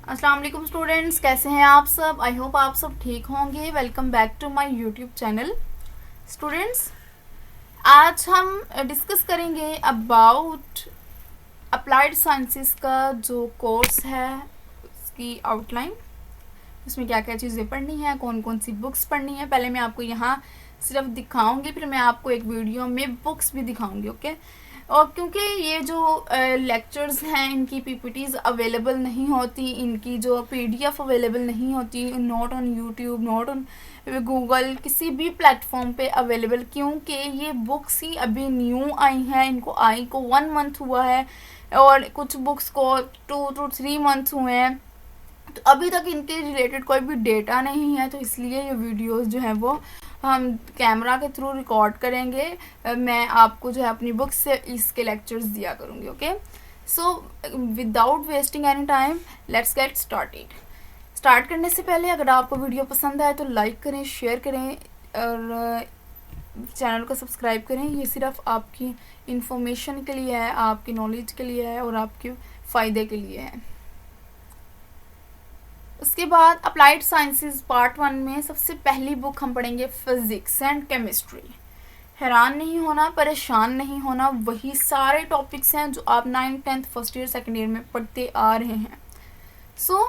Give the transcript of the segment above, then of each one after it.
अस्सलाम वालेकुम स्टूडेंट्स, कैसे हैं आप सब। आई होप आप सब ठीक होंगे। Welcome back to my YouTube channel. Students, आज हम डिस्कस करेंगे अबाउट अप्लाइड साइंसेस का जो कोर्स है उसकी आउटलाइन। उसमें क्या क्या चीज़ें पढ़नी है, कौन कौन सी बुक्स पढ़नी है। पहले मैं आपको यहाँ सिर्फ दिखाऊंगी, फिर मैं आपको एक वीडियो में बुक्स भी दिखाऊंगी। ओके। और क्योंकि ये जो लेक्चर्स हैं इनकी पीपीटीज अवेलेबल नहीं होती, इनकी जो पीडीएफ अवेलेबल नहीं होती, not on YouTube, not on Google, किसी भी प्लेटफॉर्म पे अवेलेबल, क्योंकि ये बुक्स ही अभी न्यू आई हैं। इनको आई को 1 मंथ हुआ है और कुछ बुक्स को 2 to 3 मंथ्स हुए हैं। तो अभी तक इनके रिलेटेड कोई भी डेटा नहीं है, तो इसलिए ये वीडियोस जो है वो हम कैमरा के थ्रू रिकॉर्ड करेंगे। मैं आपको जो है अपनी बुक से इसके लेक्चर्स दिया करूँगी। Okay. So without wasting any time, let's get started. Start करने से पहले अगर आपको वीडियो पसंद आए तो लाइक करें, शेयर करें और चैनल को सब्सक्राइब करें। ये सिर्फ आपकी इंफॉर्मेशन के लिए है, आपकी नॉलेज के लिए है और आपके फ़ायदे के लिए है। उसके बाद अप्लाइड साइंसेस पार्ट 1 में सबसे पहली बुक हम पढ़ेंगे फिजिक्स एंड केमिस्ट्री। हैरान नहीं होना, परेशान नहीं होना, वही सारे टॉपिक्स हैं जो आप 9th 10th first year second year में पढ़ते आ रहे हैं। सो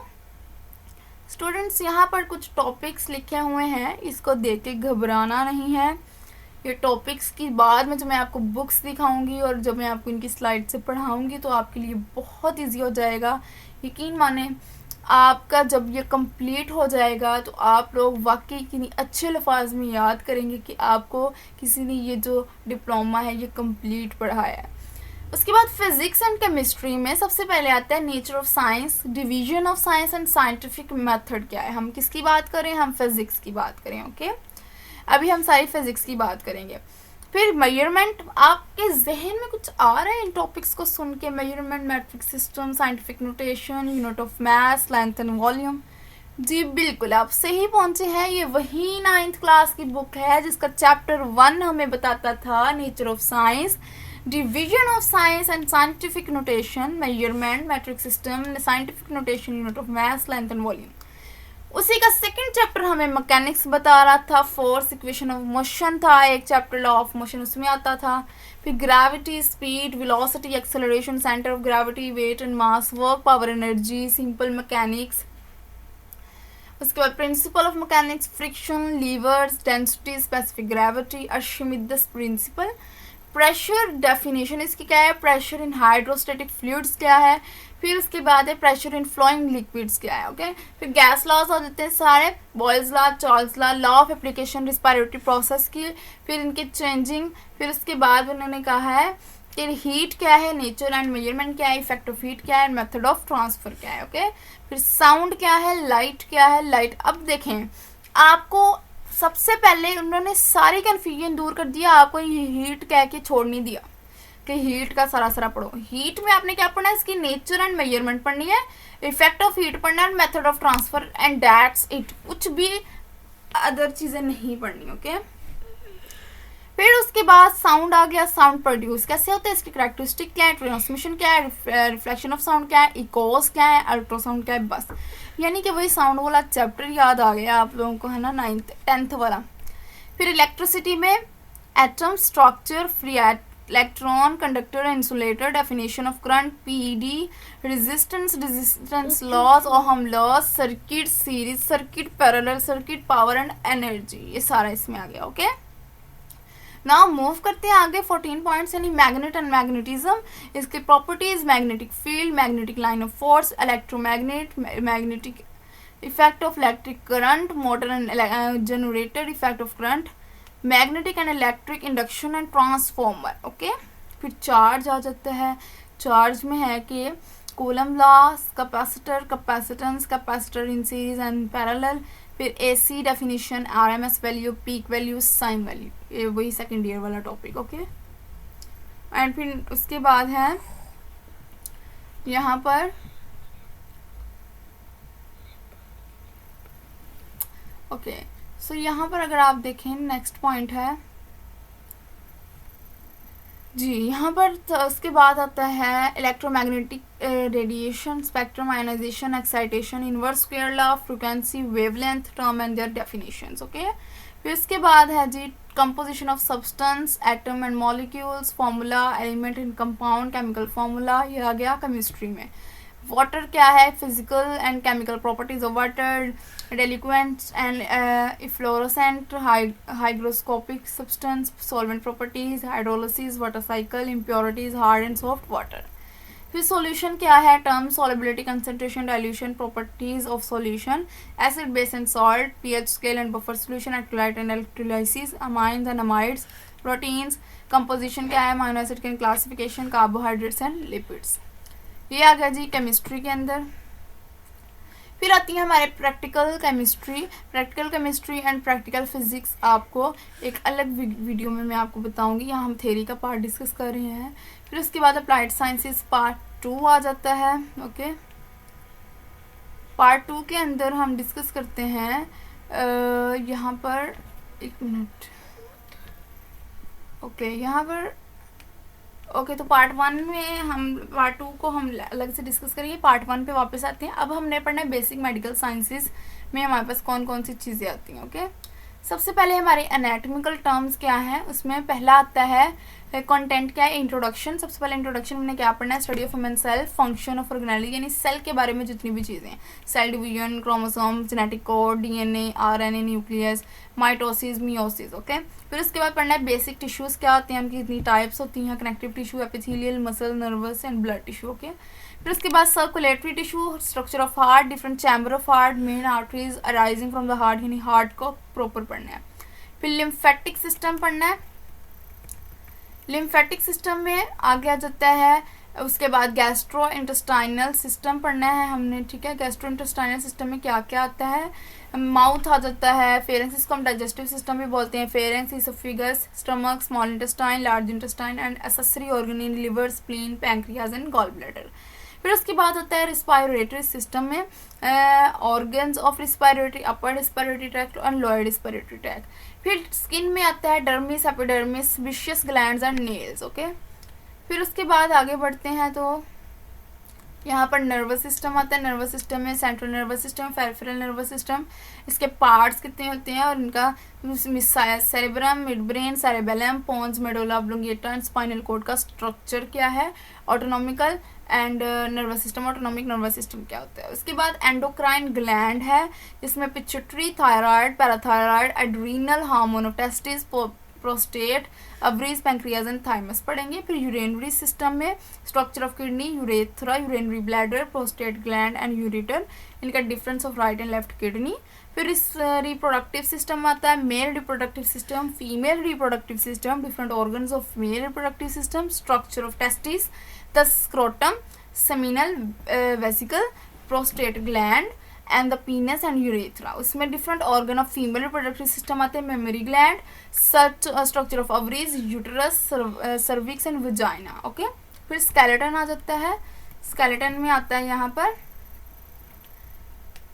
स्टूडेंट्स, यहाँ पर कुछ टॉपिक्स लिखे हुए हैं, इसको देख के घबराना नहीं है। ये टॉपिक्स की बाद में जब मैं आपको बुक्स दिखाऊंगी और जब मैं आपको इनकी स्लाइड से पढ़ाऊंगी तो आपके लिए बहुत ईजी हो जाएगा। यकीन माने, आपका जब ये कंप्लीट हो जाएगा तो आप लोग वाकई कितनी अच्छे अल्फाज में याद करेंगे कि आपको किसी ने ये जो डिप्लोमा है ये कंप्लीट पढ़ाया है। उसके बाद फिजिक्स एंड केमिस्ट्री में सबसे पहले आता है nature of science, division of science and scientific method क्या है। हम किसकी बात करें? हम फिजिक्स की बात करें। ओके। अभी हम सारी फिजिक्स की बात करेंगे। फिर मेजरमेंट, आपके जहन में कुछ आ रहा है इन टॉपिक्स को सुन के? Measurement, metric system, scientific notation, unit of mass, length and volume. जी बिल्कुल, आप सही पहुंचे हैं। ये वही 9th क्लास की बुक है जिसका चैप्टर 1 हमें बताता था nature of science, division of science and scientific notation, measurement, metric system, scientific notation, unit of mass, length and volume. उसी का सेकंड चैप्टर हमें मैकेनिक्स बता रहा था, फोर्स, इक्वेशन ऑफ मोशन था एक चैप्टर, लॉ ऑफ मोशन उसमें आता था। फिर gravity, speed, velocity, acceleration, centre of gravity, weight and mass, work, power, energy, simple mechanics. उसके बाद principle of mechanics, friction, levers, density, specific gravity, Archimedes principle. Pressure definition इसकी क्या है, pressure in hydrostatic fluids क्या है। फिर उसके बाद है प्रेशर इन फ्लोइंग लिक्विड्स क्या है। ओके। फिर गैस लॉज आ जाते हैं सारे, Boyle's law, Charles law, law of application respiratory process की, फिर इनके चेंजिंग। फिर उसके बाद उन्होंने कहा है कि हीट क्या है, नेचर एंड मेजरमेंट क्या है, इफेक्ट ऑफ हीट क्या है, मेथड ऑफ ट्रांसफर क्या है। ओके। फिर साउंड क्या है, लाइट क्या है, लाइट। अब देखें, आपको सबसे पहले उन्होंने सारी कन्फ्यूजन दूर कर दिया, आपको ये हीट कह के छोड़ नहीं दिया कि हीट का सारा पढ़ो। हीट में आपने क्या पढ़ना है, इसकी नेचर एंड मेजरमेंट पढ़नी है, इफेक्ट ऑफ हीट पढ़ना है, method of transfer, and that's it. कुछ भी अदर चीजें नहीं पढ़नी। ओके। फिर उसके बाद साउंड आ गया, साउंड प्रोड्यूस कैसे होता है, इसकी कैरेक्टरिस्टिक क्या है, ट्रांसमिशन क्या है, रिफ्लेक्शन ऑफ साउंड क्या है, इकोस क्या है, अल्ट्रासाउंड क्या है। बस यानी कि वही साउंड वाला चैप्टर याद आ गया आप लोगों को, है ना, 9th 10th वाला। फिर इलेक्ट्रिसिटी में atom structure, free electron, conductor, insulator, definition of current, PD, resistance laws, Ohm laws, circuit, series circuit, parallel circuit, power and energy, ये सारा इसमें आ गया। ओके। नाउ मूव करते हैं आगे 14 पॉइंट्स, यानी मैग्नेट एंड मैग्नेटिज्म, इसके properties, magnetic field, magnetic line of force, electromagnet, magnetic effect of electric current, motor and generator, effect of current, magnetic and electric induction and transformer. Okay. फिर charge आ जाता है, charge में है कि coulomb law, capacitor, capacitance, capacitor in series and parallel. फिर AC definition, RMS value, peak value, sine value, ये वही सेकेंड ईयर वाला टॉपिक। ओके। एंड फिर उसके बाद है यहाँ पर ओके। सो यहाँ पर अगर आप देखें, नेक्स्ट पॉइंट है जी, यहाँ पर उसके बाद आता है electromagnetic radiation, spectrum, ionisation, excitation, inverse square law, frequency, wavelength, term and their definitions. Okay, फिर इसके बाद है जी composition of substance, atom and molecules, formula, element in compound, chemical formula, ये आ गया केमिस्ट्री में। वाटर क्या है, physical and chemical properties of water, delinquents and efflorescent, hygroscopic substance, solvent properties, hydrolysis, water cycle, impurities, hard and soft water. फिर solution क्या है, term, solubility, concentration, dilution, properties of solution, acid, base and salt, pH scale and buffer solution, electrolyte and electrolysis, amines and amides, proteins, composition क्या है, amino acid के classification, carbohydrates and lipids. ये आ गया जी chemistry के अंदर। फिर आती है हमारे practical chemistry and practical physics. आपको एक अलग वीडियो में मैं आपको बताऊंगी, यहाँ हम थ्योरी का पार्ट डिस्कस कर रहे हैं। फिर उसके बाद अप्लाइड साइंसेस पार्ट 2 आ जाता है। ओके, पार्ट 2 के अंदर हम डिस्कस करते हैं यहाँ पर, एक मिनट, ओके, यहाँ पर ओके तो पार्ट 1 में हम पार्ट 2 को हम अलग से डिस्कस करेंगे। पार्ट 1 पे वापस आते हैं। अब हमने पढ़ना है बेसिक मेडिकल साइंसेस में हमारे पास कौन कौन सी चीज़ें आती हैं। ओके, सबसे पहले हमारे एनाटॉमिकल टर्म्स क्या हैं, उसमें पहला आता है कंटेंट क्या है, इंट्रोडक्शन। सबसे पहले इंट्रोडक्शन में क्या पढ़ना है, study of human cell, function of organelle, यानी सेल के बारे में जितनी भी चीज़ें, cell division, chromosome, genetic code, DNA, RNA, nucleus, mitosis, meiosis. Okay, फिर उसके बाद पढ़ना है बेसिक टिश्यूज़ क्या होते हैं, उनकी कितनी टाइप्स होती हैं, connective tissue, epithelial, muscle, nervous and blood tissue. Okay, फिर उसके बाद circulatory tissue, structure of heart, different chamber of heart, main arteries arising from the heart, यानी हार्ट को प्रॉपर पढ़ना है। फिर लिम्फेटिक सिस्टम पढ़ना है। लिम्फेटिक सिस्टम में आगे आ जाता है, उसके बाद गैस्ट्रो इंटेस्टाइनल सिस्टम पढ़ना है हमने। ठीक है, गैस्ट्रो इंटेस्टाइनल सिस्टम में क्या क्या आता है, माउथ आ जाता है, फेरेंक्स, इसको हम डाइजेस्टिव सिस्टम भी बोलते हैं, pharynx, oesophagus, stomach, small intestine, large intestine and accessory organ in liver, spleen, pancreas and gall bladder. फिर उसके बाद होता है रिस्पायरेटरी सिस्टम में organs of respiratory, upper respiratory tract और लोअर रिस्पायरेटरी ट्रैक्ट। फिर स्किन में आता है dermis, epidermis, sebaceous glands and nails. Okay, फिर उसके बाद आगे बढ़ते हैं तो यहाँ पर नर्वस सिस्टम आता है। नर्वस सिस्टम में central nervous system, peripheral nervous system, इसके पार्ट्स कितने होते हैं और इनका cerebrum, mid brain, cerebellum, pons, medulla oblongata and spinal cord का स्ट्रक्चर क्या है, autonomical and nervous system, autonomic nervous system क्या होता है। उसके बाद एंडोक्राइन ग्लैंड है, जिसमें pituitary, thyroid, parathyroid, adrenal, hormone of testis, prostate, ovaries, pancreas and thymus पढ़ेंगे। फिर यूरेनरी सिस्टम में structure of kidney, urethra, urinary bladder, prostate gland and ureter, इनका difference of right and left kidney. फिर इस reproductive system आता है, male reproductive system, female reproductive system, different organs of male reproductive system, structure of testis, the scrotum, seminal vesicle, prostate gland and the penis and urethra. उसमें different organ of female reproductive system आते हैं, mammary gland, structure of ovaries, uterus, cervix and vagina. Okay, फिर skeleton आ जाता है। Skeleton में आता है यहाँ पर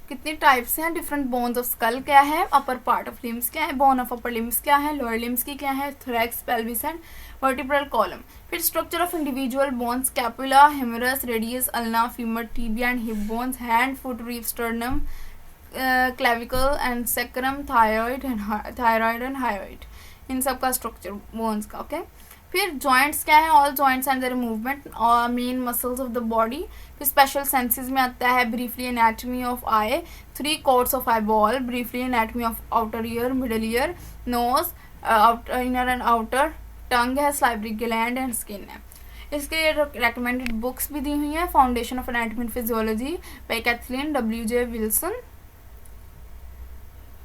कितने टाइप्स हैं, डिफरेंट बोन्स ऑफ स्कल क्या है, अपर पार्ट ऑफ लिम्स क्या है, बोन ऑफ अपर लिम्स क्या है, लोअर लिम्स की क्या है, thorax, pelvis and vertebral column. फिर structure of individual bones, scapula, humerus, radius, ulna, femur, tibia and hip bones, hand, foot, rib, sternum, clavicle and sacrum, thyroid and hyoid, इन सब का structure bones का। ओके, फिर जॉइंट्स क्या है, all joints and their movement और main muscles of the body. फिर स्पेशल सेंसेस में आता है briefly anatomy of eye, 3 cords of eye ball, briefly anatomy of outer ear, middle ear, nose, inner and outer, tongue है, salivary gland and skin है। इसके recommended books भी दी हुई हैं, foundation of anatomy and physiology by Kathleen W.J. Wilson.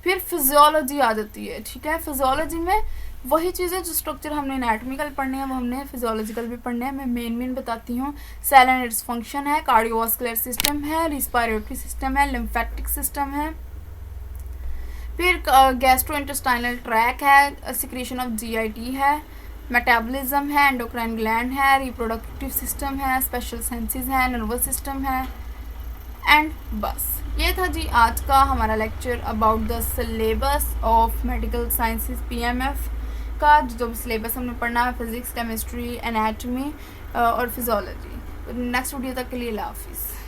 फिर physiology आ जाती है। ठीक है, फिजियोलॉजी में वही चीज़ें जो स्ट्रक्चर हमने एनाटॉमिकल पढ़ने हैं वो हमने फिजियोलॉजिकल भी पढ़ने हैं। मैं मेन बताती हूँ। सेल एंड इट्स फंक्शन है, कार्डियोवास्कुलर सिस्टम है, रिस्पायरेटरी सिस्टम है, लिम्फेटिक सिस्टम है, फिर गैस्ट्रोइंटेस्टाइनल ट्रैक है, सिक्रीशन ऑफ GIT है, मेटाबॉलिज्म है, एंडोक्राइन ग्लैंड है, रिप्रोडक्टिव सिस्टम है, स्पेशल सेंसेस है, नर्वस सिस्टम है एंड बस। ये था जी आज का हमारा lecture about the syllabus of medical sciences PMF। का जो भी सिलेबस हमने पढ़ना है, फिज़िक्स, केमिस्ट्री, एनाटमी और फिज़ोलॉजी। तो नेक्स्ट वीडियो तक के लिए अल्लाह हाफिज़।